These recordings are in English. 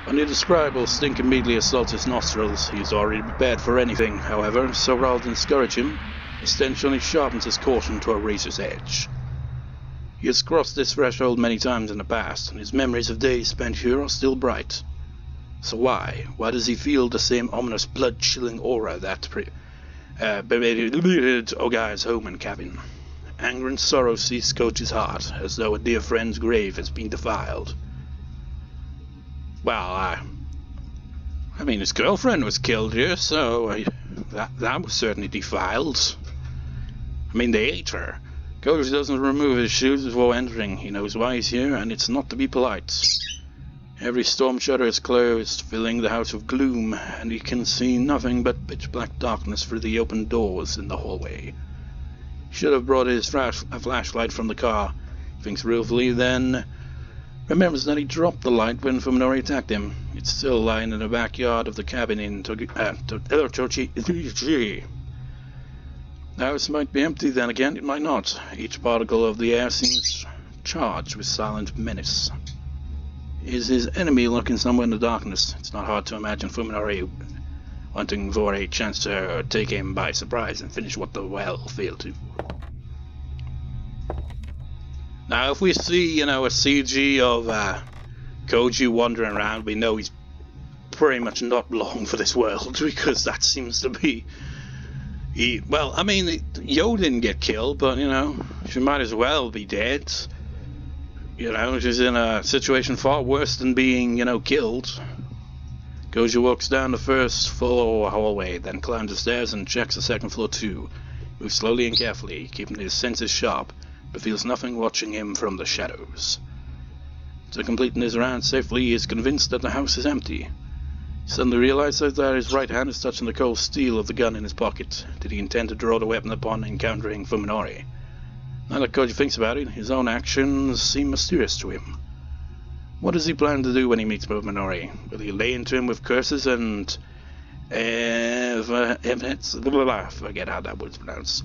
When the indescribable stink immediately assaults his nostrils, he is already prepared for anything, however, so rather than discourage him, the stench only sharpens his caution to a razor's edge. He has crossed this threshold many times in the past, and his memories of days spent here are still bright. So why does he feel the same ominous, blood-chilling aura that pervaded Ogai's home and cabin? Anger and sorrow seized Koji's heart, as though a dear friend's grave has been defiled. Well, I mean, his girlfriend was killed here, so that was certainly defiled. I mean, they ate her. Koji doesn't remove his shoes before entering. He knows why he's here, and it's not to be polite. Every storm shutter is closed, filling the house with gloom, and he can see nothing but pitch-black darkness through the open doors in the hallway. He should have brought his flashlight from the car. He thinks ruefully, then remembers that he dropped the light when Fuminori attacked him. It's still lying in the backyard of the cabin in Tochi. The house might be empty, then again it might not. Each particle of the air seems charged with silent menace. Is his enemy lurking somewhere in the darkness? It's not hard to imagine Fuminori wanting for a chance to take him by surprise and finish what the well failed to. Now, if we see, a CG of Koji wandering around, we know he's pretty much not long for this world, because that seems to be... well, I mean, Yo didn't get killed, but, she might as well be dead. She's in a situation far worse than being, killed. Koji walks down the first floor hallway, then climbs the stairs and checks the second floor too. Moves slowly and carefully, keeping his senses sharp, but feels nothing watching him from the shadows. To complete his round safely, he is convinced that the house is empty. He suddenly realizes that his right hand is touching the cold steel of the gun in his pocket. Did he intend to draw the weapon upon encountering Fuminori? Now that Koji thinks about it, his own actions seem mysterious to him. What does he plan to do when he meets Fuminori? Will he lay into him with curses and... forget how that was pronounced.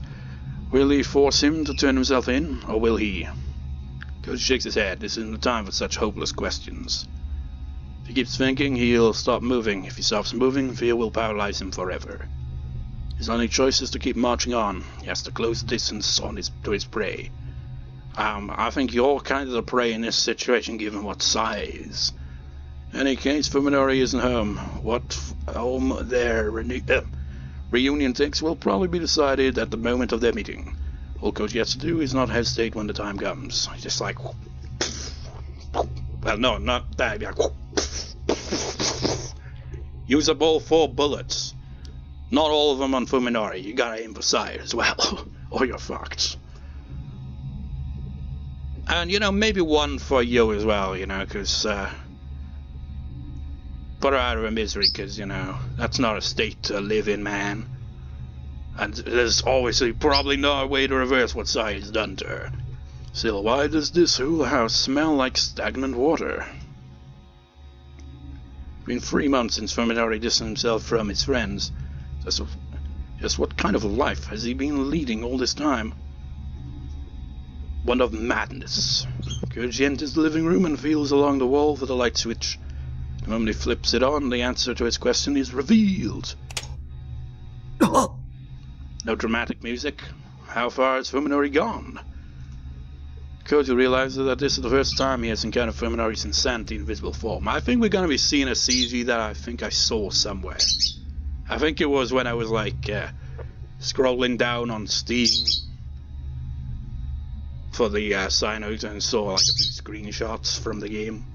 Will he force him to turn himself in, or will he? Koji shakes his head. This isn't the time for such hopeless questions. If he keeps thinking, he'll stop moving. If he stops moving, fear will paralyze him forever. His only choice is to keep marching on. He has to close the distance to his prey. I think you're kind of the prey in this situation, given what size. In any case, Fuminori isn't home. What home their reunion takes will probably be decided at the moment of their meeting. All Koji has to do is not hesitate when the time comes. Just like... well, no, not that. Use up all 4 bullets. Not all of them on Fuminori. You gotta aim for side as well, or you're fucked. And, maybe 1 for Yo as well, because... put her out of her misery, because, that's not a state to live in, man. And there's obviously probably no way to reverse what Sai has done to her. Still, why does this whole house smell like stagnant water? It's been 3 months since Fuminori distanced himself from his friends. Just what kind of life has he been leading all this time? One of madness. Koji enters the living room and feels along the wall for the light switch. The moment he flips it on, the answer to his question is revealed. No dramatic music. How far has Fuminori gone? Koji realizes that this is the first time he has encountered Fuminori's insanity in visible form. I think we're going to be seeing a CG that I think I saw somewhere. I think it was when I was scrolling down on Steam for the sign out and saw a few screenshots from the game.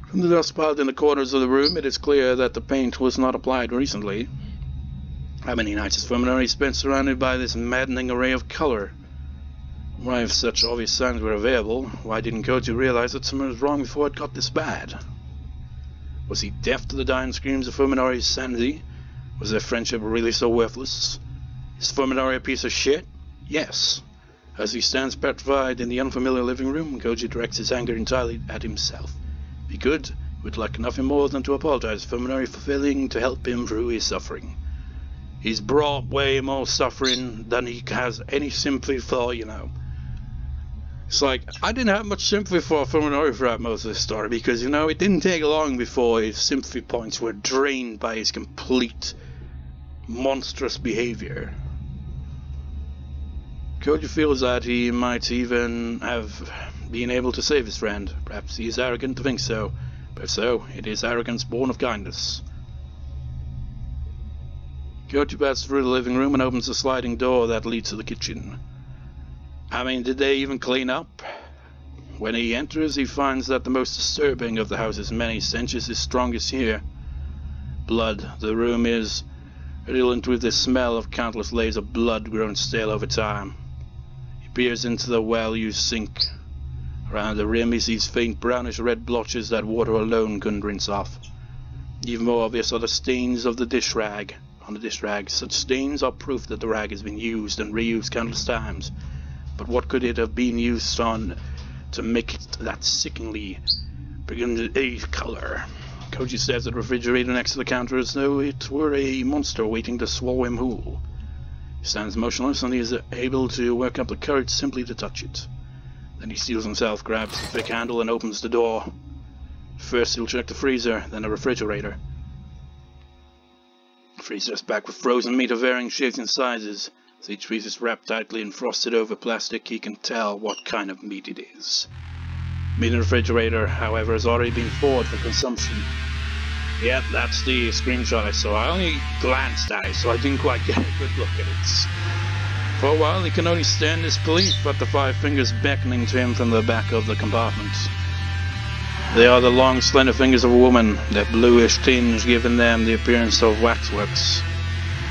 From the dust piled in the corners of the room, it is clear that the paint was not applied recently. How many nights has Fuminori spent surrounded by this maddening array of color? Why, if such obvious signs were available, why didn't Koji realize that something was wrong before it got this bad? Was he deaf to the dying screams of Fuminori's sanity? Was their friendship really so worthless? Is Fuminori a piece of shit? Yes. As he stands petrified in the unfamiliar living room, Koji directs his anger entirely at himself. If he could, he would like nothing more than to apologize to Fuminori for failing to help him through his suffering. He's brought way more suffering than he has any sympathy for, It's like, I didn't have much sympathy for Fuminori throughout most of this story because, you know, it didn't take long before his sympathy points were drained by his complete monstrous behavior. Koji feels that he might even have been able to save his friend. Perhaps he is arrogant to think so, but if so, it is arrogance born of kindness. Koji passes through the living room and opens the sliding door that leads to the kitchen. I mean, did they even clean up? When he enters, he finds that the most disturbing of the house's many stenches is strongest here. Blood. The room is redolent with the smell of countless layers of blood grown stale over time. He peers into the well-used sink. Around the rim he sees faint brownish-red blotches that water alone couldn't rinse off. Even more obvious are the stains of the dish rag. On the dish rag, such stains are proof that the rag has been used and reused countless times. But what could it have been used on to make it that sickeningly burgundy color? Koji stares at the refrigerator next to the counter as though it were a monster waiting to swallow him whole. He stands motionless and he is able to work up the courage simply to touch it. Then he steels himself, grabs the thick handle and opens the door. First he'll check the freezer, then the refrigerator. The freezer is packed with frozen meat of varying shapes and sizes. As each piece is wrapped tightly and frosted over plastic, he can tell what kind of meat it is. Meat in the refrigerator, however, has already been thawed for consumption. Yep, that's the screenshot I saw. I only glanced at it, so I didn't quite get a good look at it. For a while, he can only stand disbelief at the 5 fingers beckoning to him from the back of the compartment. They are the long, slender fingers of a woman, their bluish tinge giving them the appearance of waxworks.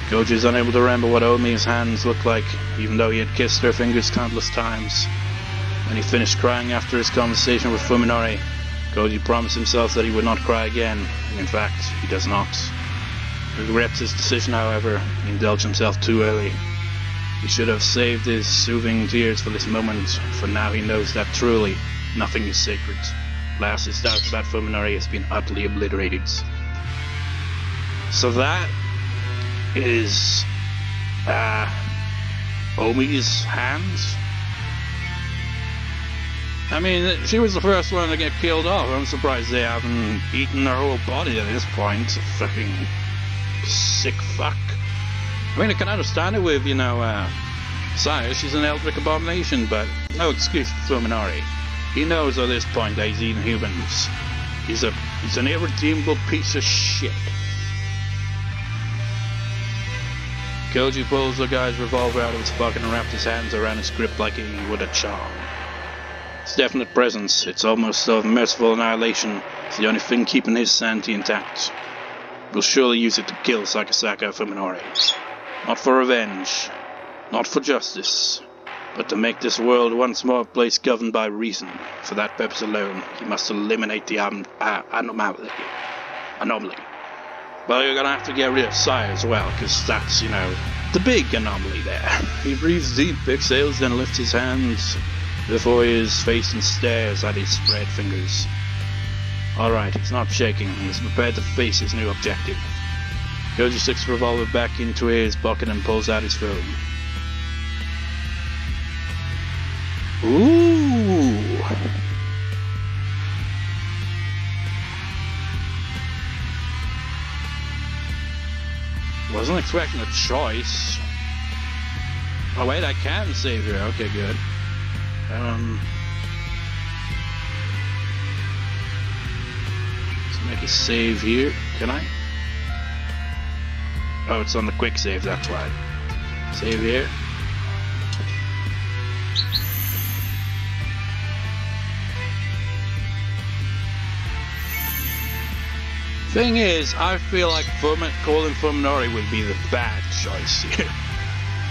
Koji is unable to remember what Omi's hands looked like, even though he had kissed her fingers countless times. When he finished crying after his conversation with Fuminori, Koji promised himself that he would not cry again, and in fact, he does not. He regrets his decision, however. He indulged himself too early. He should have saved his soothing tears for this moment, for now he knows that truly, nothing is sacred. Last, his doubts about Fuminori has been utterly obliterated. So that is Omi's hands. I mean, she was the first one to get killed off. I'm surprised they haven't eaten her whole body at this point. Fucking sick fuck. I mean, I can understand it with, you know, Saya. She's an eldritch abomination, but no excuse for Fuminori. He knows at this point that he's eating humans. He's an irredeemable piece of shit. Koji pulls the guy's revolver out of his pocket and wraps his hands around his grip like he would a charm. Its definite presence, its almost of merciful annihilation, is the only thing keeping his sanity intact. We'll surely use it to kill Sakasaka Fuminori. Not for revenge, not for justice, but to make this world once more a place governed by reason. For that purpose alone, he must eliminate the anomaly. Well, you're gonna have to get rid of Saya as well, because that's, you know, the big anomaly there. He breathes deep, exhales, then lifts his hands before his face and stares at his spread fingers. Alright, he's not shaking, he's prepared to face his new objective. Koji sticks the revolver back into his pocket and pulls out his phone. Ooh! Wasn't expecting a choice. Oh wait, I can save here. Okay, good. Let's make a save here. Can I? Oh, it's on the quick save, that's why. Save here. Thing is, I feel like calling Fuminori would be the bad choice here.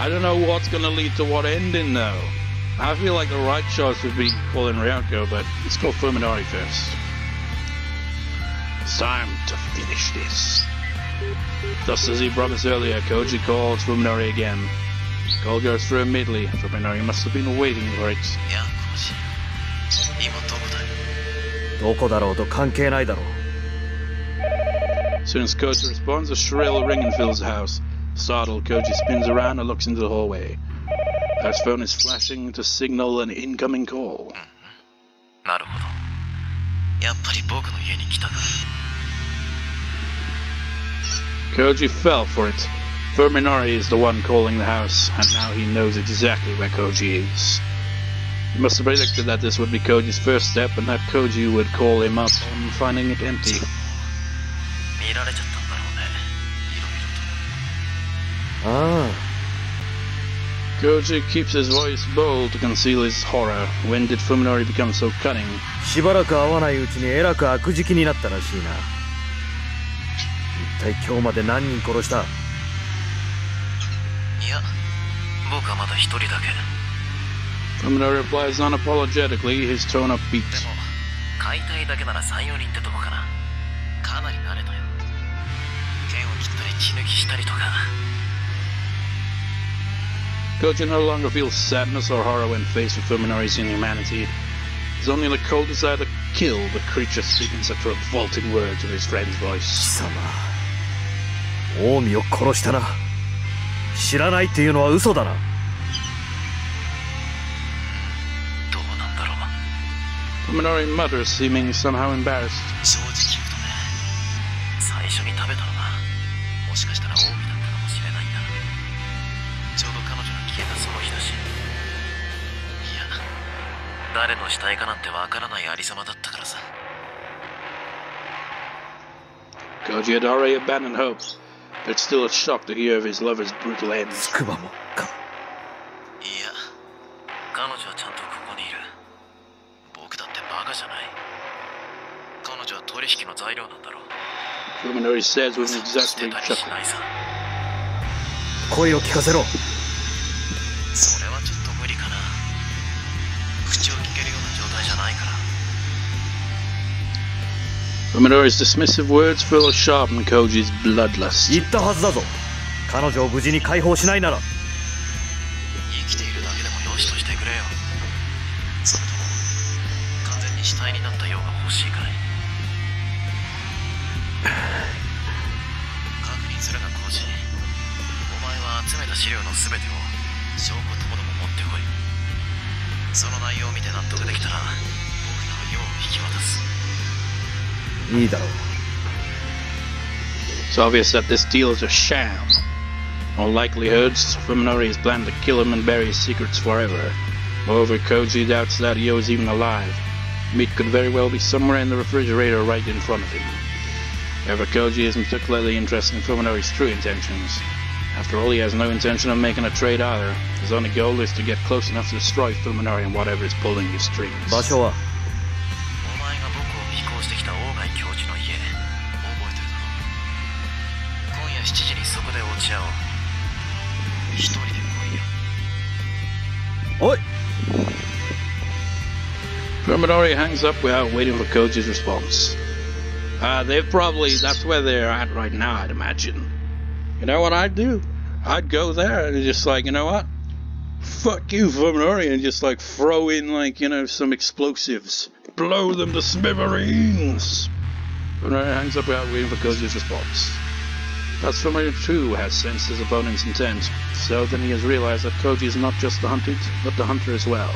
I don't know what's gonna lead to what ending though. I feel like the right choice would be calling Ryoko, but let's call Fuminori first. It's time to finish this. Just as he promised earlier, Koji calls Fuminori again. The call goes through immediately. Fuminori must have been waiting for it. As soon as Koji responds, a shrill ringing fills the house. Startled, Koji spins around and looks into the hallway. His phone is flashing to signal an incoming call. Koji fell for it. Fuminori is the one calling the house, and now he knows exactly where Koji is. He must have predicted that this would be Koji's first step, and that Koji would call him up on finding it empty. Koji keeps his voice bold to conceal his horror. When did Fuminori become so cunning? Fuminori replies unapologetically, his tone upbeat. Koji no longer feels sadness or horror when faced with Fuminori's inhumanity. It's only the cold desire to kill the creature speaking such revolting words with his friend's voice. Fuminori mutters, seeming somehow embarrassed. Koji had already abandoned hope, but still a shock to hear of his lover's brutal end. Fuminori says with an exasperated chuckle. Fuminori's dismissive words further sharpen Koji's bloodlust. It's obvious that this deal is a sham. All likelihoods, Fuminori has planned to kill him and bury his secrets forever. Moreover, Koji doubts that Io is even alive. Meat could very well be somewhere in the refrigerator right in front of him. However, Koji isn't particularly interested in Fuminori's true intentions. After all, he has no intention of making a trade either. His only goal is to get close enough to destroy Fuminori and whatever is pulling his strings. Fuminori hangs up without waiting for Koji's response. That's where they're at right now, I'd imagine. You know what I'd do? I'd go there and just like, you know what? Fuck you, Fuminori, and just like throw in like, you know, some explosives. Blow them to smithereens! Fuminori hangs up without waiting for Koji's response. Perhaps Fuminori too has sensed his opponent's intent, so then he has realized that Koji is not just the hunted, but the hunter as well.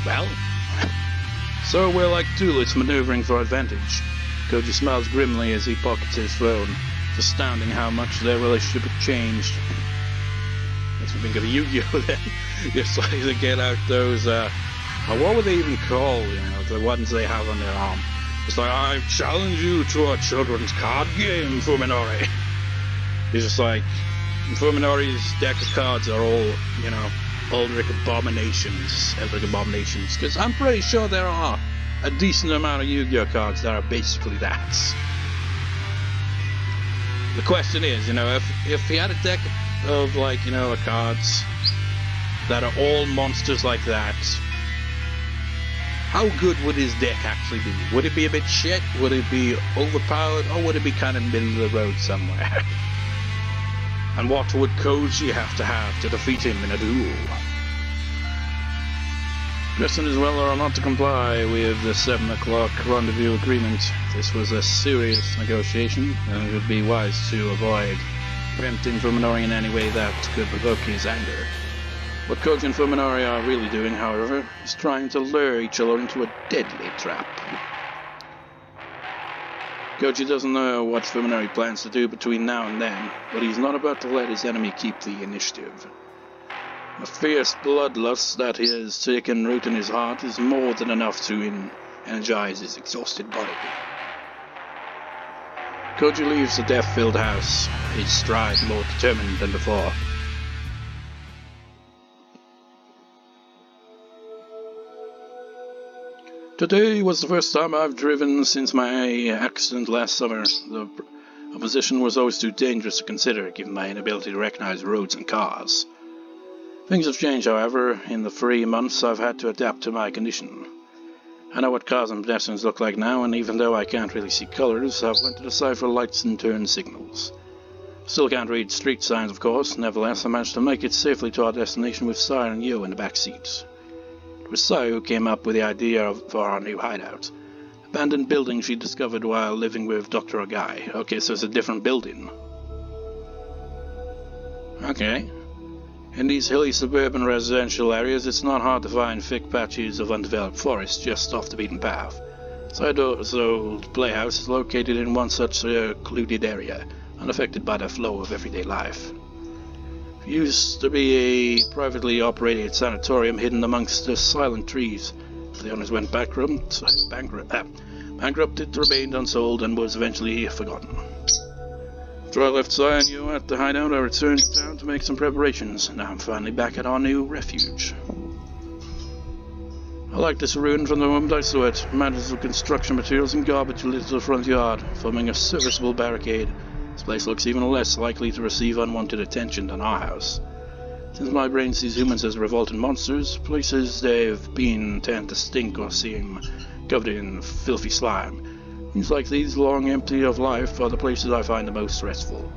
Well, so we're like duelists maneuvering for advantage. Koji smiles grimly as he pockets his phone. It's astounding how much their relationship had changed. Makes me think of Yu-Gi-Oh! Then. Just like to get out those, what would they even call, you know, the ones they have on their arm. It's like, I challenge you to a children's card game, Fuminori. It's just like, Fuminori's deck of cards are all, you know, Eldritch Abominations. Because I'm pretty sure there are a decent amount of Yu-Gi-Oh! Cards that are basically that. The question is, you know, if he had a deck of, like, you know, cards that are all monsters like that, how good would his deck actually be? Would it be a bit shit? Would it be overpowered? Or would it be kind of middle of the road somewhere? And what would Koji have to defeat him in a duel? Dressing as well or not to comply with the 7 o'clock rendezvous agreement. This was a serious negotiation, and it would be wise to avoid tempting Fuminori in any way that could provoke his anger. What Koji and Fuminori are really doing, however, is trying to lure each other into a deadly trap. Koji doesn't know what Fuminori plans to do between now and then, but he's not about to let his enemy keep the initiative. The fierce bloodlust that has taken root in his heart is more than enough to energize his exhausted body. Koji leaves the death-filled house, his stride more determined than before. Today was the first time I've driven since my accident last summer. The opposition was always too dangerous to consider, given my inability to recognize roads and cars. Things have changed, however. In the 3 months I've had to adapt to my condition. I know what cars and pedestrians look like now, and even though I can't really see colours, I've learned to decipher lights and turn signals. Still can't read street signs, of course. Nevertheless, I managed to make it safely to our destination with Sai and Yo in the back seat. It was Sai who came up with the idea for our new hideout. Abandoned building she discovered while living with Dr. Ogai. Okay, so it's a different building. Okay. In these hilly suburban residential areas, it's not hard to find thick patches of undeveloped forest just off the beaten path. Saido's old playhouse is located in one such secluded area, unaffected by the flow of everyday life. It used to be a privately operated sanatorium hidden amongst the silent trees. The owners went bankrupt, it remained unsold and was eventually forgotten. After I left Sai and you at the hideout, I returned to town to make some preparations. Now I'm finally back at our new refuge. I like this ruin from the moment I saw it. Mountains of construction materials and garbage littered the front yard, forming a serviceable barricade. This place looks even less likely to receive unwanted attention than our house. Since my brain sees humans as revolting monsters, places they've been tend to stink or seem covered in filthy slime. Things like these, long empty of life, are the places I find the most restful.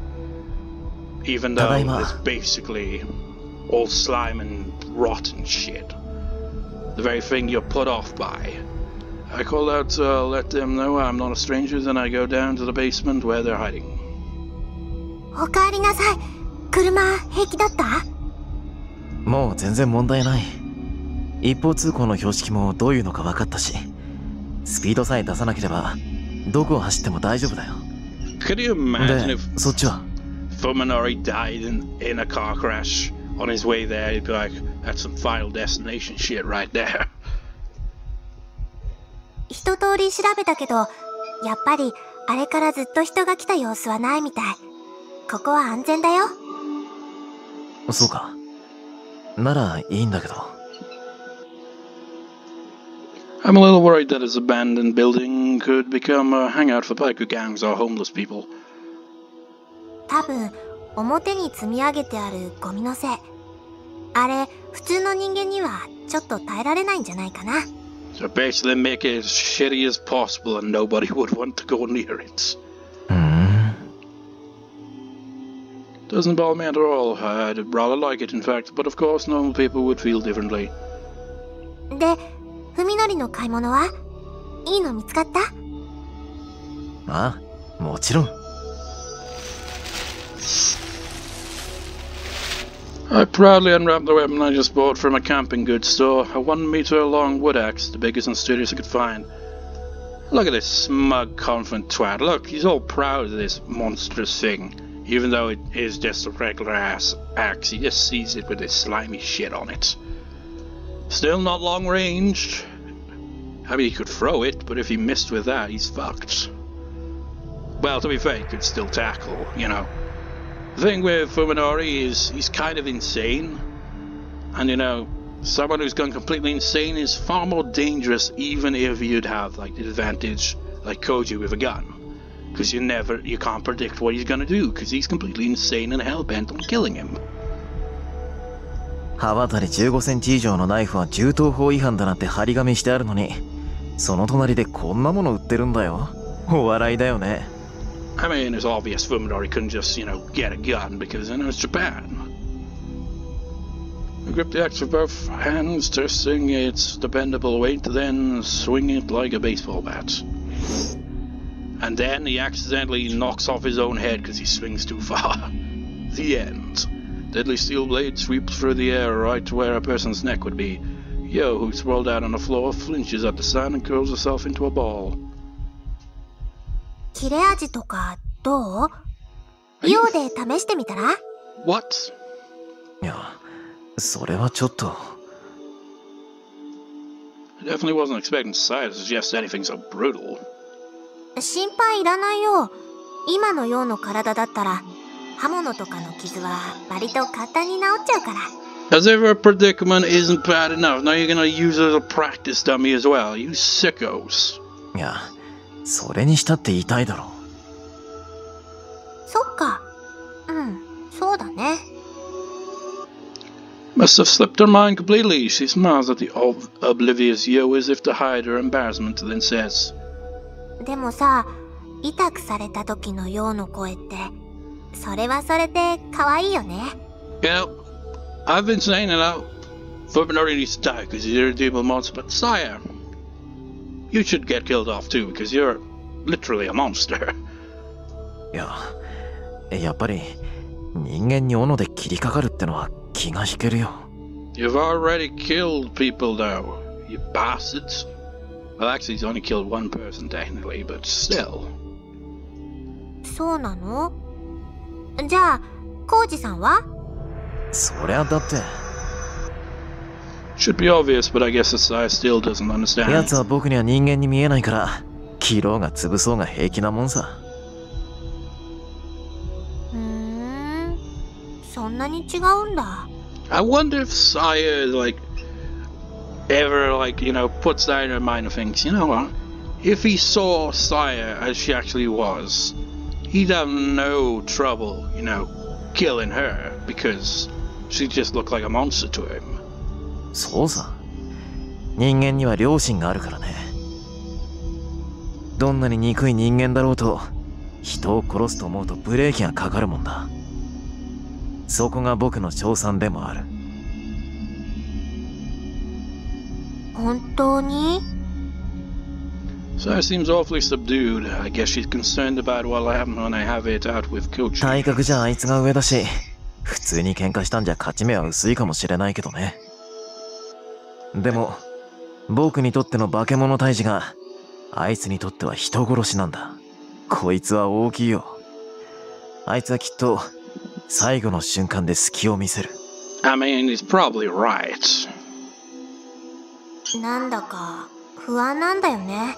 Even though it's basically all slime and rotten shit. The very thing you're put off by. I call out to let them know I'm not a stranger, then I go down to the basement where they're hiding. おかえりなさい。車平気だった？もう全然問題ない。一方通行の標識もどういうのか分かったし、スピードさえ出さなければどこを走っても大丈夫だよ。Could you imagine if そっちは Fuminori died in a car crash on his way there? He'd be like, that's some final destination shit right there. 一通り調べたけど、やっぱりあれからずっと人が来た様子はないみたい。ここは安全だよ。そうか。ならいいんだけど。I'm a little worried that his abandoned building could become a hangout for biker gangs or homeless people. 多分、表に積み上げてあるゴミのせい。あれ、普通の人間にはちょっと耐えられないんじゃないかな。So basically make it as shitty as possible and nobody would want to go near it. Doesn't bother me at all. I'd rather like it, in fact, but of course normal people would feel differently. で、Fuminoriの買い物はいいの見つかった？ああ、もちろん。I proudly unwrapped the weapon I just bought from a camping goods store, a 1-meter-long wood axe, the biggest and sturdiest I could find. Look at this smug, confident twat. Look, he's all proud of this monstrous thing. Even though it is just a regular ass axe, he just sees it with this slimy shit on it. Still not long ranged. I mean, he could throw it, but if he missed with that, he's fucked. Well, to be fair, he could still tackle, you know. The thing with Fuminori is he's kind of insane. And, you know, someone who's gone completely insane is far more dangerous even if you'd have, like, the advantage, like Koji with a gun. Because you can't predict what he's gonna do, because he's completely insane and hell-bent on killing him. 刃渡り15センチ以上のナイフは銃刀法違反だなって張り紙してあるのに、その隣でこんなもの売ってるんだよ。お笑いだよね。I mean, it's obvious Fuminori couldn't just, you know, get a gun because, you know, it's Japan. I grip the axe with both hands, testing its dependable weight, then swing it like a baseball bat. And then he accidentally knocks off his own head because he swings too far. The end. Deadly steel blade sweeps through the air right to where a person's neck would be. Yo, who's rolled out on the floor, flinches at the sound and curls herself into a ball. 切れ味とかどう？イオで試してみたら？ What? いや、それはちょっと。I definitely wasn't expecting Saya to suggest anything so brutal. 心配いらないよ。今のようの体だったら、刃物とかの傷は割と簡単に治っちゃうから。As if her predicament isn't bad enough, now you're gonna use her as a practice dummy as well, you sickos. いや、それにしたって痛いだろ。そっか。うん、そうだね。Must have slipped her mind completely. She smiles at the oblivious Yo as if to hide her embarrassment, then says, でもさ、痛くされた時のようの声って、それはそれで可愛いよね。You know, I've been saying it out. Fuminori needs to die because he's an irredeemable monster, but Saya, you should get killed off too because you're literally a monster. いや、やっぱり人間に斧で切りかかるってのは気が引けるよ。You've already killed people though, you bastards. Well, actually, he's only killed one person technically, but still. そうなの？じゃあ、コウジさんは？そりゃだって。Should be obvious, but I guess the Saya still doesn't understand. 奴は僕には人間に見えないから、切ろうが潰そうが平気なもんさ。そんなに違うんだ。I wonder if Saya, like, ever, like, you know, puts that in her mind and thinks, you know what? If he saw Saya as she actually was, he'd have no trouble, you know, killing her because she just looked like a monster to him. そうさ。人間には良心があるからね。どんなに憎い人間だろうと、人を殺すと思うとブレーキがかかるもんだ。そこが僕の称賛でもある。本当に？ Saya seems awfully subdued. I guess she's concerned about what'll happen when I have it out with Koji. 体格じゃあいつが上だし、普通に喧嘩したんじゃ勝ち目は薄いかもしれないけどね。でも、僕にとっての化け物退治が、あいつにとっては人殺しなんだ。こいつは大きいよ。あいつはきっと、最後の瞬間で隙を見せる。I mean, he's probably right. なんだか不安なんだよね。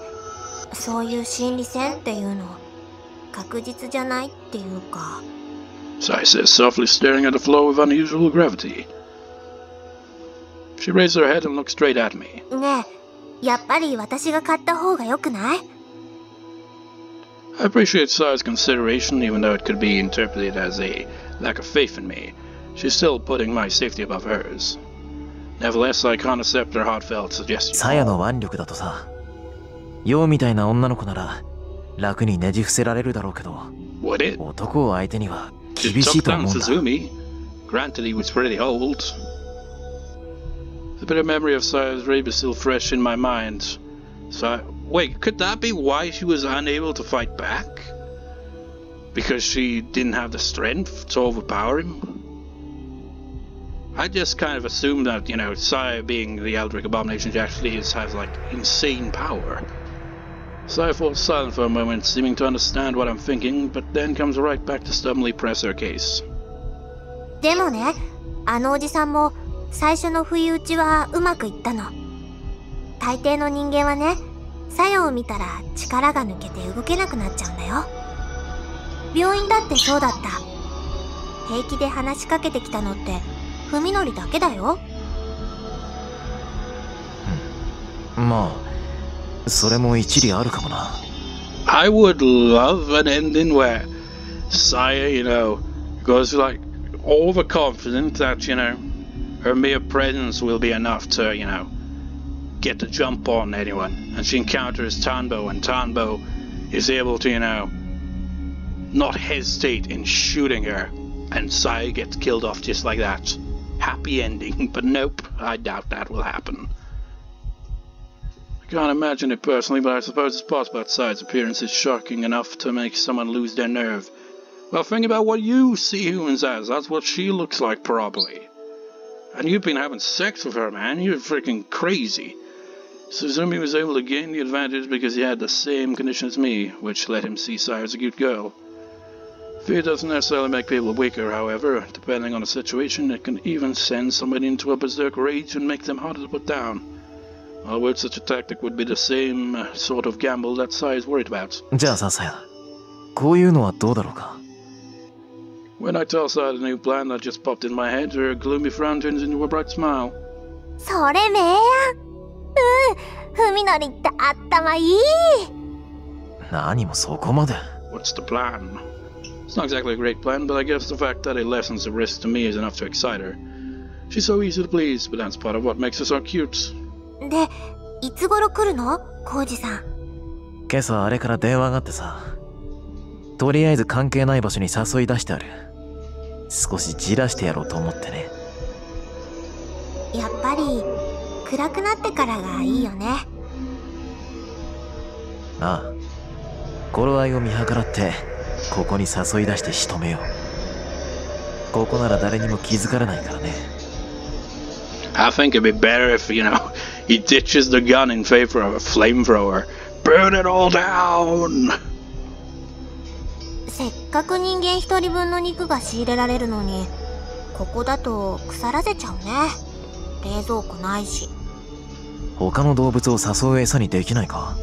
そういう心理戦っていうの確実じゃないっていうか。Sai says, softly staring at the floor with unusual gravity. She raises her head and looks straight at me. ねえ、やっぱり私が買った方が良くない？ I appreciate Sai's consideration, even though it could be interpreted as a lack of faith in me. She's still putting my safety above hers. Nevertheless, I can't accept her heartfelt suggestion. サヤの腕力だとさ、ヨウみたいな女の子なら楽にねじ伏せられるだろうけど、男を相手には厳しいと思うんだ。Granted, he was pretty old. The bitter memory of Saya's rape is still fresh in my mind. Wait, could that be why she was unable to fight back? Because she didn't have the strength to overpower him? I just kind of assumed that, you know, Saya being the Eldritch Abomination, she actually has like insane power. Saya falls silent for a moment, seeming to understand what I'm thinking, but then comes right back to stubbornly press her case. でもね、あのおじさんも最初の不意打ちはうまくいったの。大抵の人間はね、作用を見たら力が抜けて動けなくなっちゃうんだよ。病院だってそうだった。平気で話しかけてきたのってFuminoriだけだよ。まあ、それも一理あるかもな。I would love an ending where Saya, you know, goes like overconfident that, you know, her mere presence will be enough to, you know, get the jump on anyone. And she encounters Tanbo, and Tanbo is able to, you know, not hesitate in shooting her. And Saya gets killed off just like that. Happy ending, but nope, I doubt that will happen. I can't imagine it personally, but I suppose it's possible that Saya's appearance is shocking enough to make someone lose their nerve. Well, think about what you see humans as. That's what she looks like, probably. And you've been having sex with her, man. You're freaking crazy. So Zumi was able to gain the advantage because he had the same condition as me, which let him see Saya as a cute girl. Fear doesn't necessarily make people weaker, however. Depending on the situation, it can even send somebody into a berserk rage and make them harder to put down. In other words, such a tactic would be the same sort of gamble that Saya is worried about. じゃあさ、さや、こういうのはどうだろうか。When I tell Saya the new plan that just popped in my head, her gloomy frown turns into a bright smile. それ名案。ふみのりって頭いい。何もそこまで。What's the plan? It's not exactly a great plan, but I guess the fact that it lessens the risk to me is enough to excite her. She's so easy to please, but that's part of what makes her so cute. で、いつ頃来るの？コウジさん。今朝あれから電話があってさ。とりあえず関係ない場所に誘い出してある。少しじらしてやろうと思ってね。やっぱり暗くなってからがいいよね。ああ。頃合いを見計らってここに誘い出して仕留めよう。ここなら誰にも気づかれないからね。I think it'd be better if, he ditches the gun in favor of a flamethrower. Burn it all down! せっかく人間一人分の肉が仕入れられるのに、ここだと腐らせちゃうね。冷蔵庫ないし。他の動物を誘う餌にできないか。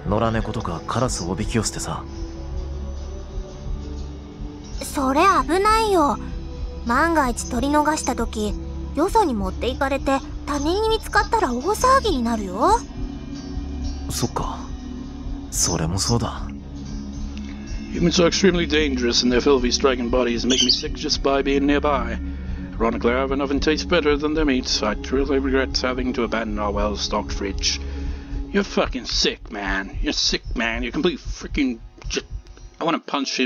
野良猫とかカラスをおびき寄せてさ。それ危ないよ。万が一取り逃した時、よそに持っていかれて他人に見つかったら大騒ぎになるよ。そっか。それもそうだ。Humans are extremely dangerous, and their filthy striking bodies make me sick just by being nearby. Ironically, I have an oven tastes better than their meat. I truly regret having to abandon our well-stocked fridge. You're fucking sick, man. You're sick, man. You're complete freaking... I want to punch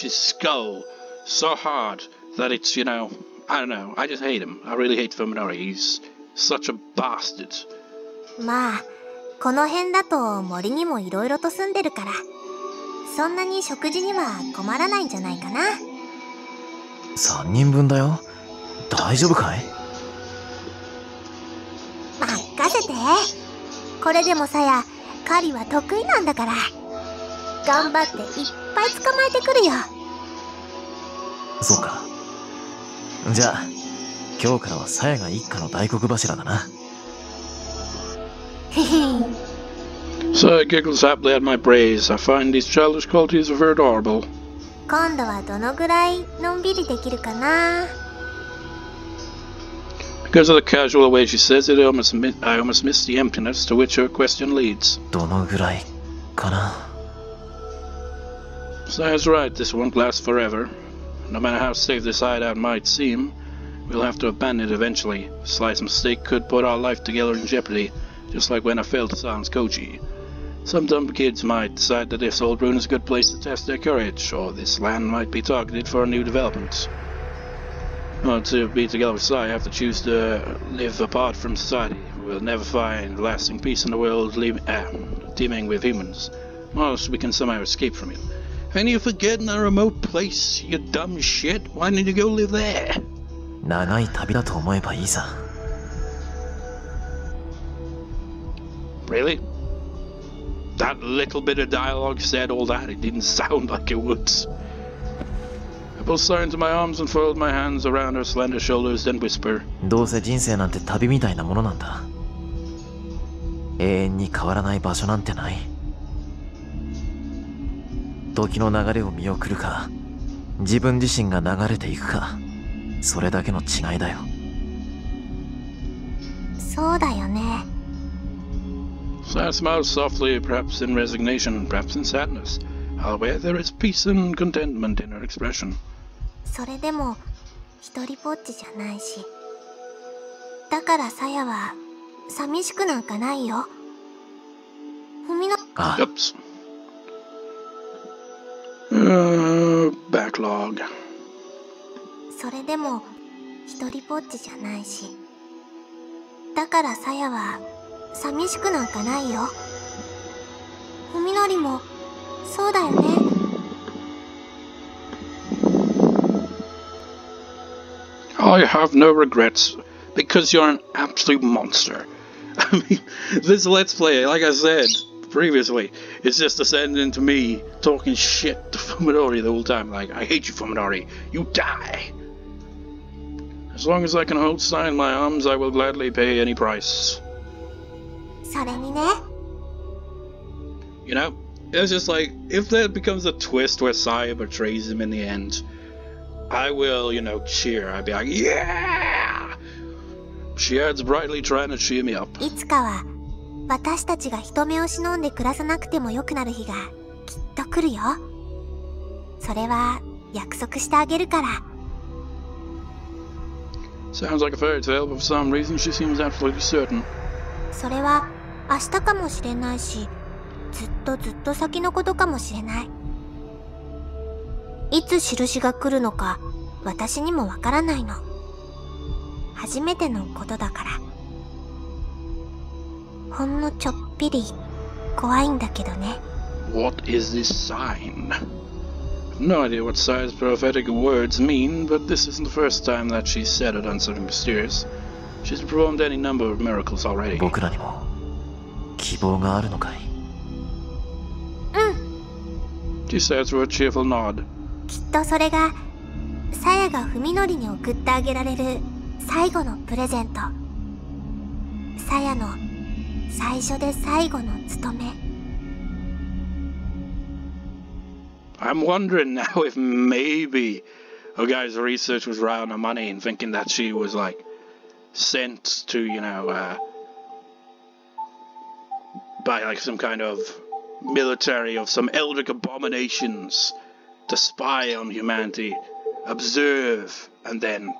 his skull so hard that it's, I don't know. I just hate him. I really hate Fuminori. He's such a bastard. まあ、この辺だと森にもいろいろと住んでるから、そんなに食事には困らないんじゃないかな。3人分だよ。大丈夫かい？任せて。これでもさや、狩りは得意なんだから。頑張っていっぱい捕まえてくるよ。そうか。じゃあ今日からはさやが一家の大黒柱だな。Saya giggles happily at my praise. I find these childish qualities very adorable. 今度はどのぐらいのんびりできるかな。Because of the casual way she says it, I almost miss the emptiness to which her question leads. どのぐらいかな。Saya's right, this won't last forever. No matter how safe this hideout might seem, we'll have to abandon it eventually. A slight mistake could put our life together in jeopardy, just like when I failed to silence Koji. Some dumb kids might decide that this old ruin is a good place to test their courage, or this land might be targeted for a new development. Well, to be together with Saya, I have to choose to live apart from society. We'll never find lasting peace in the world teeming with humans. Unless we can somehow escape from it. And you forgetting a remote place, you dumb shit? Why didn't you go live there? 長い旅だと思えばいいさ。Really? That little bit of dialogue said all that? It didn't sound like it would. I pull Saya into my arms and fold my hands around her slender shoulders, then whisper. どうせ人生なんて旅みたいなものなんだ。永遠に変わらない場所なんてない。時の流れを見送るか、自分自身が流れていくか、それだけの違いだよ。そうだよね。Saya smiles softly, perhaps in resignation, perhaps in sadness. However, there is peace and contentment in her expression. それでも一人ぼっちじゃないし。だからさやは寂しくなんかないよ。Oops. Backlog. それでも一人ぼっちじゃないし。だからさやは寂しくなんかないよ。ふみのりもそうだよね。I have no regrets, because you're an absolute monster. I mean, this Let's Play, like I said previously, it's just descended into me talking shit to Fuminori the whole time. Like, I hate you, Fuminori. You die. As long as I can hold Sai in my arms, I will gladly pay any price. You know, it's just like, if there becomes a twist where Sai betrays him in the end, I will, you know, cheer. I'd be like, yeah! She adds brightly, trying to cheer me up. いつかは私たちが人目を忍んで暮らさなくてもよくなる日がきっと来るよ。それは約束してあげるから。Sounds like a fairy tale, but for some reason she seems absolutely certain. それは明日かもしれないし、ずっと先のことかもしれない。いつ印が来るのか私にもわからないの。初めてのことだから。ほんのちょっぴり怖いんだけどね。What is this sign? No idea what Sai's prophetic words mean, but this isn't the first time that she's said or done something mysterious. She's performed any number of miracles already. 僕らにも希望があるのかい? She says through a cheerful nod. きっとそれがさやがFuminoriに送ってあげられる最後のプレゼント。さやの最初で最後の務め。I'm wondering now if maybe a guy's research was right on her money and thinking that she was like sent to, you know, by like some kind of military of some eldritch abominations to spy on humanity, observe, and then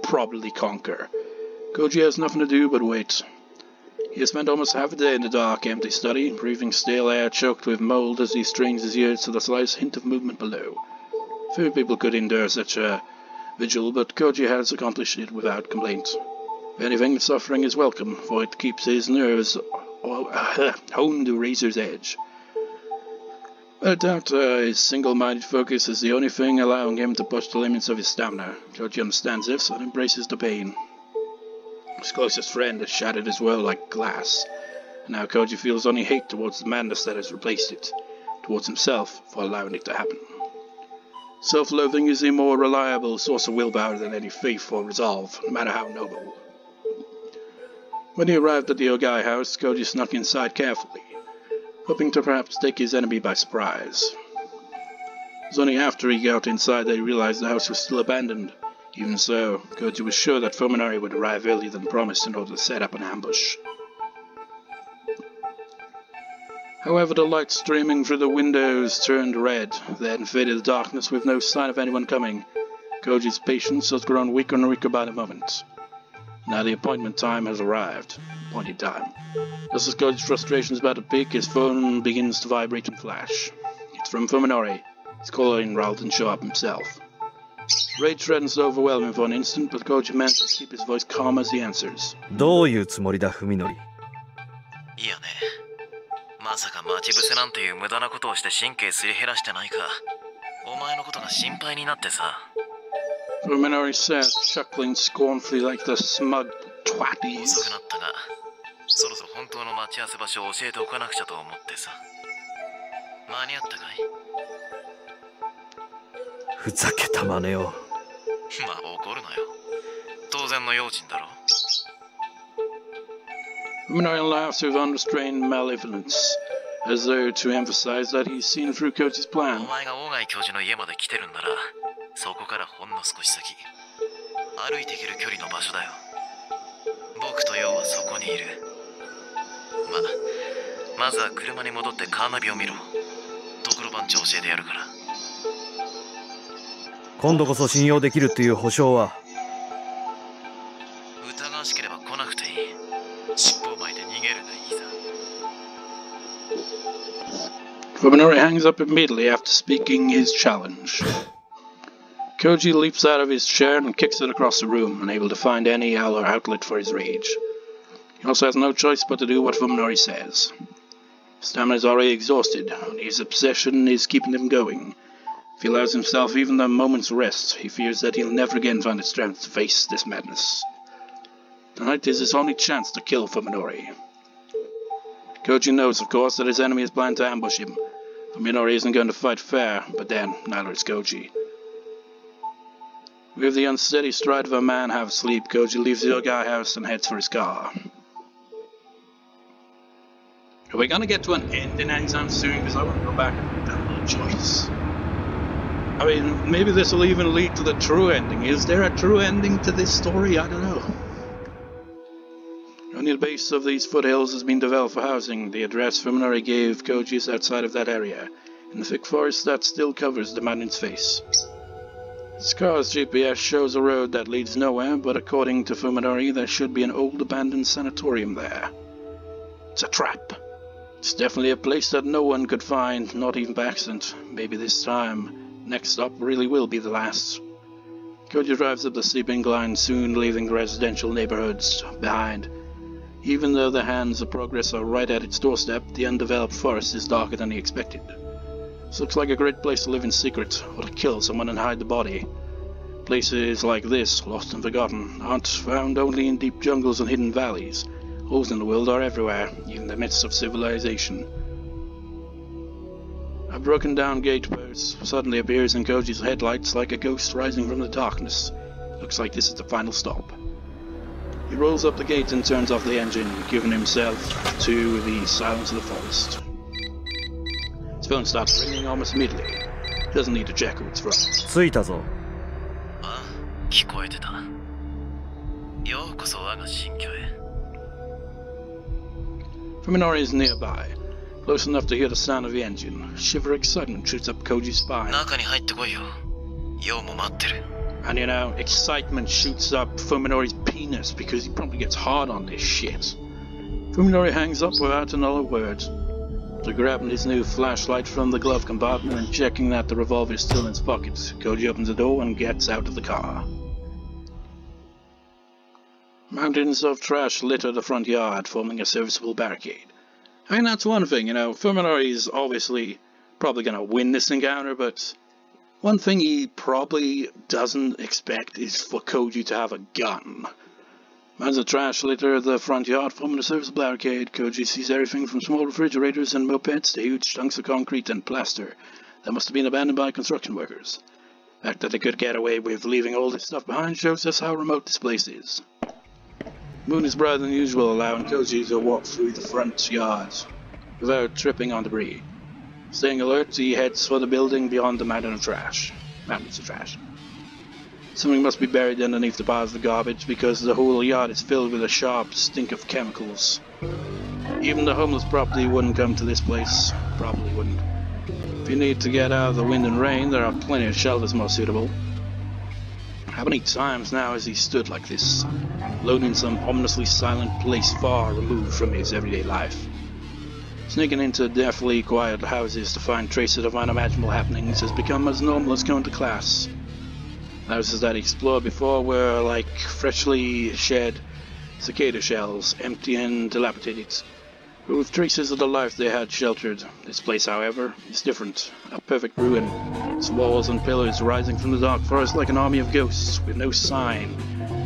probably conquer. Koji has nothing to do but wait. He has spent almost half a day in the dark, empty study, breathing stale air choked with mold as he strains his ears to the slightest hint of movement below. Few people could endure such a vigil, but Koji has accomplished it without complaint. If anything, suffering is welcome, for it keeps his nerves honed to razor's edge. I doubt his single-minded focus is the only thing allowing him to push the limits of his stamina. Koji understands this and embraces the pain. His closest friend has shattered his world like glass, and now Koji feels only hate towards the madness that has replaced it, towards himself for allowing it to happen. Self-loathing is a more reliable source of willpower than any faith or resolve, no matter how noble. When he arrived at the Ogai house, Koji snuck inside carefully, hoping to perhaps take his enemy by surprise. It was only after he got inside that he realized the house was still abandoned. Even so, Koji was sure that Fuminori would arrive earlier than promised in order to set up an ambush. However, the light streaming through the windows turned red, then faded to darkness with no sign of anyone coming. Koji's patience has grown weaker and weaker by the moment. Now the appointment time has arrived. Appointed time. Just as Koji's frustration is about to peak, his phone begins to vibrate and flash. It's from Fuminori. He's calling rather than show up himself. Rage threatens to overwhelm him for an instant, but Koji manages to keep his voice calm as he answers. どういうつもりだ、Fuminori? いやね。まさか待ち伏せなんていう無駄なことをして神経すり減らしてないか。お前のことが心配になってさ。Fuminori sat, chuckling scornfully like the smug twatties. 遅くなったが、そろそろ本当の待ち合わせ場所を教えておかなくちゃと思ってさ。間に合ったかい？ふざけた真似を。まあ怒るなよ。当然の用心だろ。Fuminori laughs with unrestrained malevolence, as though to emphasize that he's seen through Koji's plan. お前が大貝教授の家まで来てるんなら、そこからほんの少し先、歩いて行ける距離の場所だよ。僕と陽はそこにいる。まずは車に戻ってカーナビを見ろ。ところ番長教えてやるから。今度こそ信用できるっていう保証は？疑わしければ来なくていい。尻尾を巻いて逃げるがいいさ。Fuminori hangs up immediately after speaking his challenge. Koji leaps out of his chair and kicks it across the room, unable to find any outlet for his rage. He also has no choice but to do what Fuminori says. His stamina is already exhausted, and his obsession is keeping him going. If he allows himself even a moment's rest, he fears that he'll never again find the strength to face this madness. Tonight is his only chance to kill Fuminori. Koji knows, of course, that his enemy is planning to ambush him. Fuminori isn't going to fight fair, but then, neither is Koji. With the unsteady stride of a man half asleep, Koji leaves the guy house and heads for his car. Are we gonna get to an ending anytime soon? Because I want to go back and make that little choice. I mean, maybe this will even lead to the true ending. Is there a true ending to this story? I don't know. Only the base of these foothills has been developed for housing. The address Fuminori gave Koji is outside of that area, in the thick forest that still covers the mountain's face. His car's GPS shows a road that leads nowhere, but according to Fuminori, there should be an old abandoned sanatorium there. It's a trap. It's definitely a place that no one could find, not even by accident. Maybe this time, next stop really will be the last. Koji drives up the steep incline, soon leaving the residential neighborhoods behind. Even though the hands of progress are right at its doorstep, the undeveloped forest is darker than he expected. This looks like a great place to live in secret, or to kill someone and hide the body. Places like this, lost and forgotten, aren't found only in deep jungles and hidden valleys. Holes in the world are everywhere, even in the midst of civilization. A broken down gatepost suddenly appears in Koji's headlights like a ghost rising from the darkness. Looks like this is the final stop. He rolls up the gate and turns off the engine, giving himself to the silence of the forest. His phone starts ringing almost immediately. He doesn't need to check who it's from. 着いたぞ。あ、聞こえてた。ようこそ我が新居へ。Fuminori is nearby, close enough to hear the sound of the engine. A shiver of excitement shoots up Koji's spine. 中に入ってこいよ。ようも待ってる。 And you know, excitement shoots up Fuminori's penis because he probably gets hard on this shit. Fuminori hangs up without another word. After grabbing his new flashlight from the glove compartment and checking that the revolver is still in his pocket, Koji opens the door and gets out of the car. Mountains of trash litter the front yard, forming a serviceable barricade. I mean, that's one thing, you know, Fuminori's obviously probably gonna win this encounter, but one thing he probably doesn't expect is for Koji to have a gun. As the trash litter the front yard forming a serviceable barricade, Koji sees everything from small refrigerators and mopeds to huge chunks of concrete and plaster that must have been abandoned by construction workers. The fact that they could get away with leaving all this stuff behind shows us how remote this place is. The moon is brighter than usual, allowing Koji to walk through the front yard without tripping on debris. Staying alert, he heads for the building beyond the mountains of trash. Something must be buried underneath the piles of garbage because the whole yard is filled with a sharp stink of chemicals. Even the homeless property wouldn't come to this place. Probably wouldn't. If you need to get out of the wind and rain, there are plenty of shelters more suitable. How many times now has he stood like this, alone in some ominously silent place far removed from his everyday life? Sneaking into deathly quiet houses to find traces of unimaginable happenings has become as normal as going to class. Houses that he explored before were like freshly shed cicada shells, empty and dilapidated, but with traces of the life they had sheltered. This place, however, is different, a perfect ruin, its walls and pillars rising from the dark forest like an army of ghosts, with no sign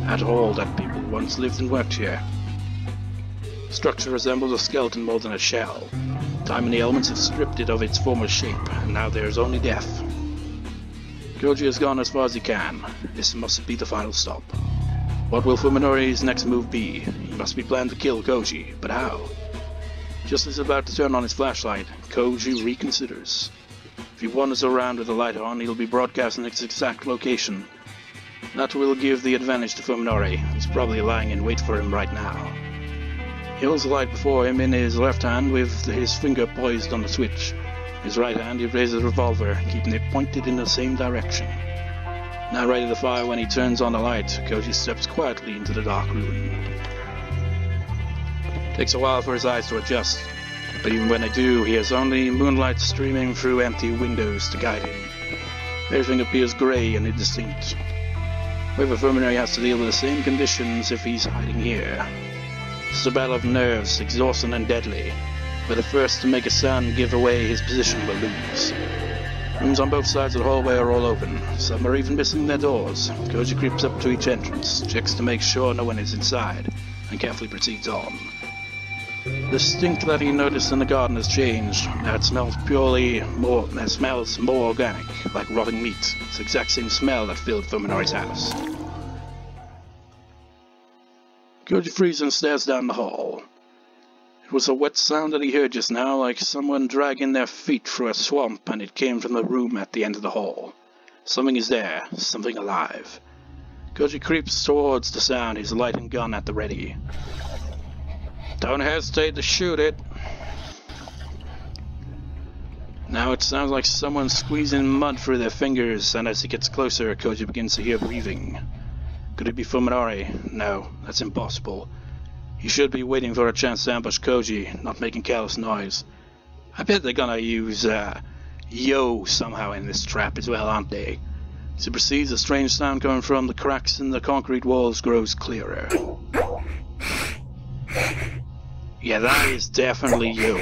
at all that people once lived and worked here. The structure resembles a skeleton more than a shell. Time and the elements have stripped it of its former shape, and now there is only death. Koji has gone as far as he can. This must be the final stop. What will Fuminori's next move be? He must be planning to kill Koji, but how? Just as he's about to turn on his flashlight, Koji reconsiders. If he wanders around with the light on, he'll be broadcasting its exact location. That will give the advantage to Fuminori, who's probably lying in wait for him right now. He holds the light before him in his left hand with his finger poised on the switch. In his right hand he raises a revolver, keeping it pointed in the same direction. Now ready to fire when he turns on the light, Koji steps quietly into the dark room. It takes a while for his eyes to adjust, but even when they do, he has only moonlight streaming through empty windows to guide him. Everything appears grey and indistinct. However, Fuminori has to deal with the same conditions if he's hiding here. It's a battle of nerves, exhausting and deadly, where the first to make a sound and give away his position will lose. Rooms on both sides of the hallway are all open. Some are even missing their doors. Koji creeps up to each entrance, checks to make sure no one is inside, and carefully proceeds on. The stink that he noticed in the garden has changed. Now it smells more organic, like rotting meat. It's the exact same smell that filled Fuminori's house. Koji freezes and stares down the hall. It was a wet sound that he heard just now, like someone dragging their feet through a swamp, and it came from the room at the end of the hall. Something is there, something alive. Koji creeps towards the sound, his light and gun at the ready. Don't hesitate to shoot it. Now it sounds like someone squeezing mud through their fingers, and as he gets closer, Koji begins to hear breathing. Could it be Fuminori? No, that's impossible. He should be waiting for a chance to ambush Koji, not making careless noise. I bet they're gonna use, yo somehow in this trap as well, aren't they? As he proceeds, a strange sound coming from the cracks in the concrete walls grows clearer. Yeah, that is definitely yo.